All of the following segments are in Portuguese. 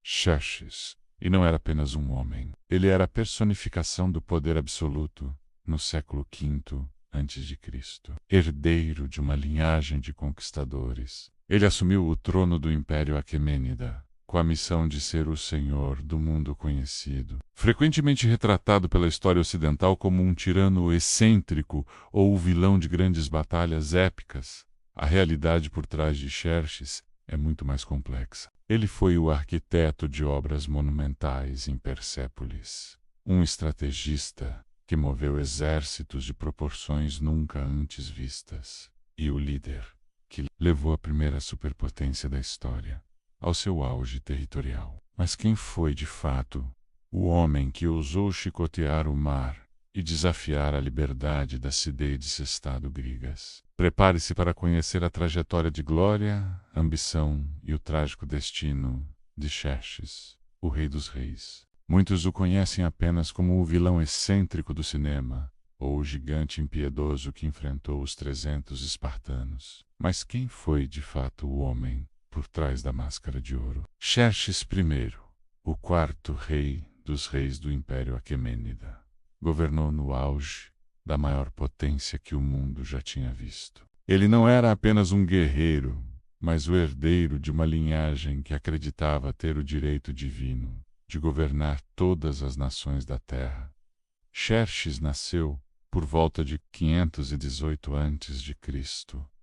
Xerxes. E não era apenas um homem. Ele era a personificação do poder absoluto no século V a.C., herdeiro de uma linhagem de conquistadores. Ele assumiu o trono do Império Aquemênida, com a missão de ser o senhor do mundo conhecido. Frequentemente retratado pela história ocidental como um tirano excêntrico ou o vilão de grandes batalhas épicas, a realidade por trás de Xerxes é muito mais complexa. Ele foi o arquiteto de obras monumentais em Persépolis, um estrategista que moveu exércitos de proporções nunca antes vistas, e o líder que levou a primeira superpotência da história ao seu auge territorial. Mas quem foi, de fato, o homem que ousou chicotear o mar e desafiar a liberdade das cidades-estado gregas? Prepare-se para conhecer a trajetória de glória, ambição e o trágico destino de Xerxes, o rei dos reis. Muitos o conhecem apenas como o vilão excêntrico do cinema, ou o gigante impiedoso que enfrentou os 300 espartanos. Mas quem foi, de fato, o homem por trás da máscara de ouro? Xerxes I, o quarto rei dos reis do Império Aquemênida, governou no auge da maior potência que o mundo já tinha visto. Ele não era apenas um guerreiro, mas o herdeiro de uma linhagem que acreditava ter o direito divino de governar todas as nações da terra. Xerxes nasceu por volta de 518 a.C.,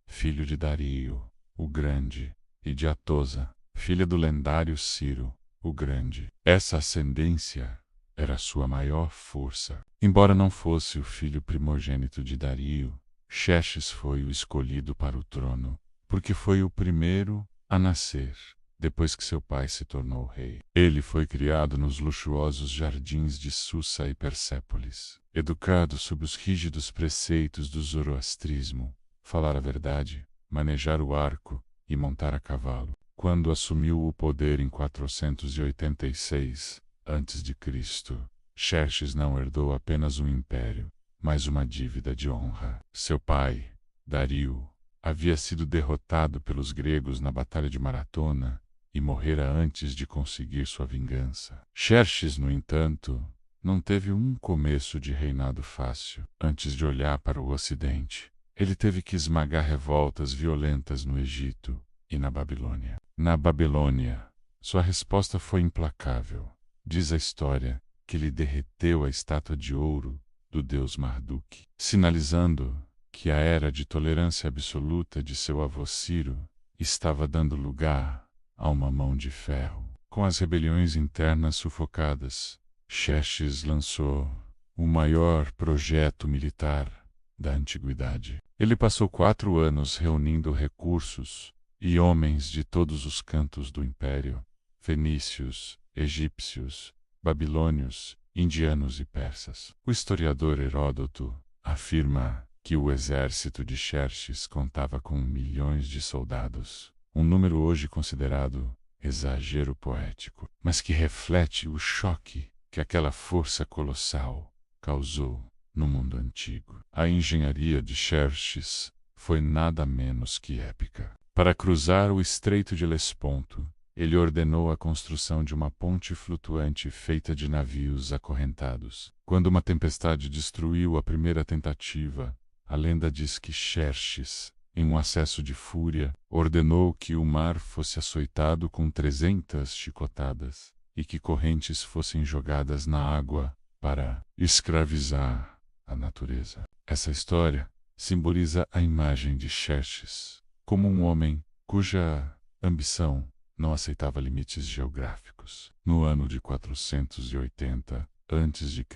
filho de Dario, o Grande, e de Atosa, filha do lendário Ciro, o Grande. Essa ascendência era sua maior força. Embora não fosse o filho primogênito de Dario, Xerxes foi o escolhido para o trono, porque foi o primeiro a nascer, depois que seu pai se tornou rei. Ele foi criado nos luxuosos jardins de Susa e Persépolis, educado sob os rígidos preceitos do zoroastrismo, falar a verdade, manejar o arco e montar a cavalo. Quando assumiu o poder em 486 a.C., Xerxes não herdou apenas um império, mas uma dívida de honra. Seu pai, Dario, havia sido derrotado pelos gregos na Batalha de Maratona e morrera antes de conseguir sua vingança. Xerxes, no entanto, não teve um começo de reinado fácil. Antes de olhar para o Ocidente, ele teve que esmagar revoltas violentas no Egito e na Babilônia. Na Babilônia, sua resposta foi implacável. Diz a história que ele derreteu a estátua de ouro do deus Marduk, sinalizando que a era de tolerância absoluta de seu avô Ciro estava dando lugar a uma mão de ferro. Com as rebeliões internas sufocadas, Xerxes lançou o maior projeto militar da antiguidade. Ele passou 4 anos reunindo recursos e homens de todos os cantos do império: fenícios, egípcios, babilônios, indianos e persas. O historiador Heródoto afirma que o exército de Xerxes contava com milhões de soldados, um número hoje considerado exagero poético, mas que reflete o choque que aquela força colossal causou no mundo antigo. A engenharia de Xerxes foi nada menos que épica. Para cruzar o Estreito de Helesponto, ele ordenou a construção de uma ponte flutuante feita de navios acorrentados. Quando uma tempestade destruiu a primeira tentativa, a lenda diz que Xerxes, em um acesso de fúria, ordenou que o mar fosse açoitado com 300 chicotadas e que correntes fossem jogadas na água para escravizar a natureza. Essa história simboliza a imagem de Xerxes como um homem cuja ambição não aceitava limites geográficos. No ano de 480 a.C.,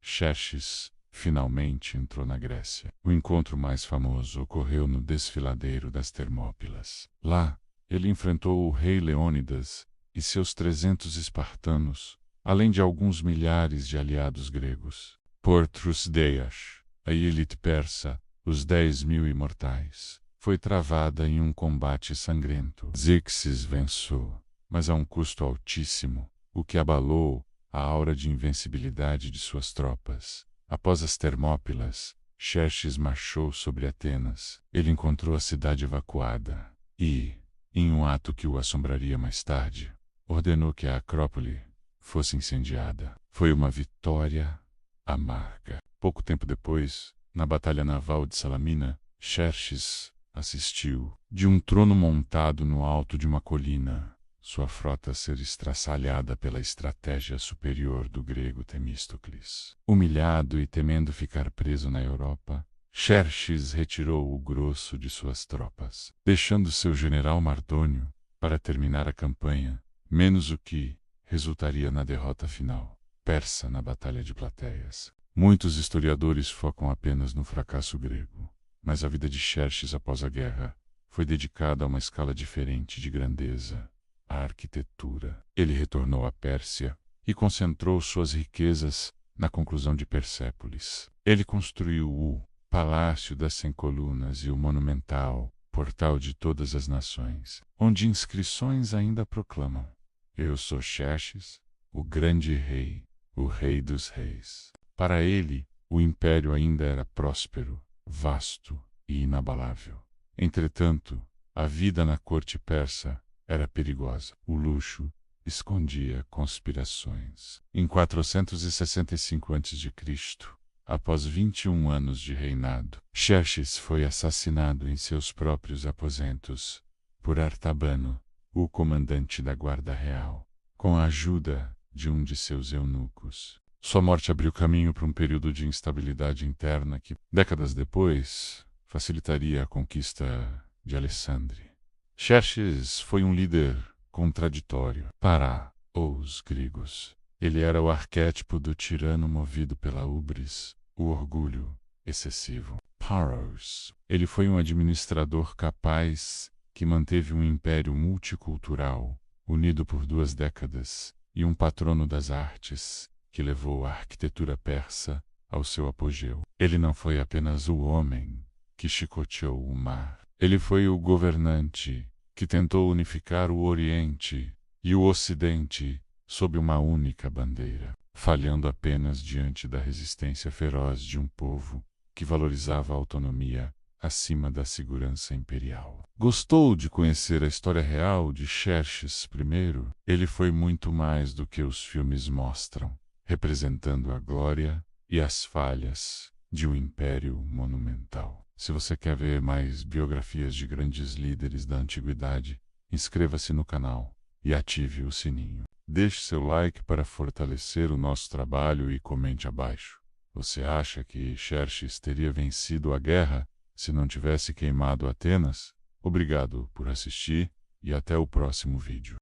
Xerxes finalmente entrou na Grécia. O encontro mais famoso ocorreu no desfiladeiro das Termópilas. Lá, ele enfrentou o rei Leônidas e seus 300 espartanos, além de alguns milhares de aliados gregos. Por Trusdeias, a elite persa, os 10.000 imortais, foi travada em um combate sangrento. Zixes venceu, mas a um custo altíssimo, o que abalou a aura de invencibilidade de suas tropas. Após as Termópilas, Xerxes marchou sobre Atenas. Ele encontrou a cidade evacuada e, em um ato que o assombraria mais tarde, ordenou que a Acrópole fosse incendiada. Foi uma vitória amarga. Pouco tempo depois, na Batalha Naval de Salamina, Xerxes assistiu, de um trono montado no alto de uma colina, sua frota ser estraçalhada pela estratégia superior do grego Temístocles. Humilhado e temendo ficar preso na Europa, Xerxes retirou o grosso de suas tropas, deixando seu general Mardônio para terminar a campanha, menos o que resultaria na derrota final persa na Batalha de Platéias. Muitos historiadores focam apenas no fracasso grego, mas a vida de Xerxes após a guerra foi dedicada a uma escala diferente de grandeza, a arquitetura. Ele retornou à Pérsia e concentrou suas riquezas na conclusão de Persépolis. Ele construiu o Palácio das 100 Colunas e o monumental Portal de Todas as Nações, onde inscrições ainda proclamam: Eu sou Xerxes, o grande rei, o rei dos reis. Para ele, o império ainda era próspero, vasto e inabalável. Entretanto, a vida na corte persa era perigosa. O luxo escondia conspirações. Em 465 a.C., após 21 anos de reinado, Xerxes foi assassinado em seus próprios aposentos por Artabano, o comandante da guarda real, com a ajuda de um de seus eunucos. Sua morte abriu caminho para um período de instabilidade interna que, décadas depois, facilitaria a conquista de Alessandria. Xerxes foi um líder contraditório para os gregos. Ele era o arquétipo do tirano movido pela ubris, o orgulho excessivo. Paros. Ele foi um administrador capaz que manteve um império multicultural, unido por 2 décadas, e um patrono das artes, que levou a arquitetura persa ao seu apogeu. Ele não foi apenas o homem que chicoteou o mar. Ele foi o governante que tentou unificar o Oriente e o Ocidente sob uma única bandeira, falhando apenas diante da resistência feroz de um povo que valorizava a autonomia acima da segurança imperial. Gostou de conhecer a história real de Xerxes I? Ele foi muito mais do que os filmes mostram, representando a glória e as falhas de um império monumental. Se você quer ver mais biografias de grandes líderes da antiguidade, inscreva-se no canal e ative o sininho. Deixe seu like para fortalecer o nosso trabalho e comente abaixo. Você acha que Xerxes teria vencido a guerra se não tivesse queimado Atenas? Obrigado por assistir e até o próximo vídeo.